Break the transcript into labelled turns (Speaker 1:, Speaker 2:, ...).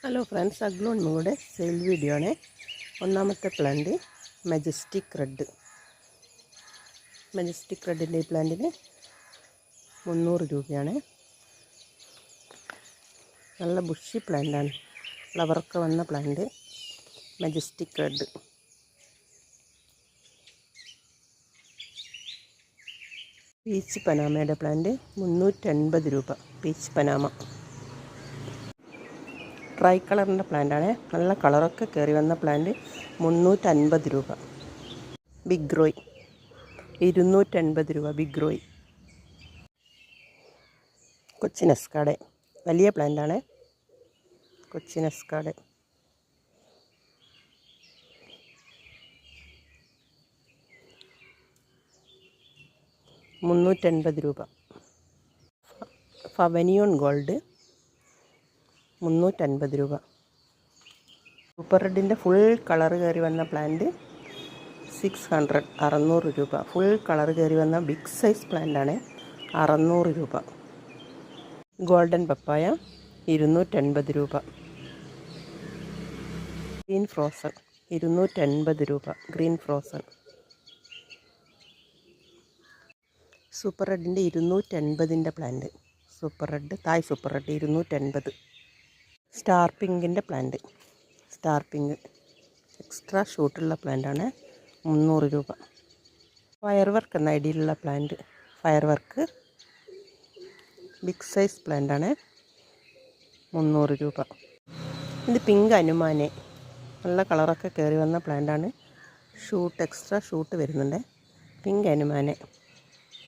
Speaker 1: Hello friends, അഗ്ലോണിയുടെ sale video ആണ്. ഒന്നാമത്തെ പ്ലാന്റ് മജസ്റ്റിക് റെഡ്. മജസ്റ്റിക് റെഡിൻ്റെ ഈ പ്ലാന്റിന് 300 രൂപയാണ്. നല്ല ബുഷി പ്ലാന്റാണ്, ഫ്ലവറൊക്കെ വന്ന പ്ലാന്റ് മജസ്റ്റിക് റെഡ്. പീച്ച് പനാമയുടെ പ്ലാന്റ് 380 രൂപ. പീച്ച് പനാമ ട്രൈ കളറിൻ്റെ പ്ലാന്റാണ്, നല്ല കളറൊക്കെ കയറി വന്ന പ്ലാന്റ് 350 രൂപ. ബിഗ് റോയ് 280 രൂപ. ബിഗ് റോയ്. കൊച്ചിൻ എസ്കാഡെ വലിയ പ്ലാന്റാണ്. കൊച്ചിൻ എസ്കാഡെ 380 രൂപ. ഫവനിയോൺ ഗോൾഡ് 350 രൂപ. സൂപ്പർ റെഡിൻ്റെ ഫുൾ കളർ കയറി വന്ന പ്ലാന്റ് 600 600 രൂപ. ഫുൾ കളർ കയറി വന്ന ബിഗ് സൈസ് പ്ലാന്റാണ്, 600 രൂപ. ഗോൾഡൻ പപ്പായ 280 രൂപ. ഗ്രീൻ ഫ്രോസൺ 280 രൂപ. Green frozen. സൂപ്പർ റെഡിൻ്റെ 280ൻ്റെ plant. Super red, Thai super red 280. Star പിങ്കിൻ്റെ പ്ലാന്റ്. സ്റ്റാർ പിങ്ക് എക്സ്ട്രാ ഷൂട്ടുള്ള പ്ലാന്റാണ്, 300 രൂപ. ഫയർ വർക്ക് എന്ന ഐഡിയിലുള്ള plant. Firework big size പ്ലാന്റാണ്, 300 രൂപ. ഇത് പിങ്ക് അനുമാനെ, നല്ല കളറൊക്കെ കയറി വന്ന പ്ലാന്റാണ്. ഷൂട്ട് എക്സ്ട്രാ ഷൂട്ട് വരുന്നുണ്ട്. പിങ്ക് അനുമാനെ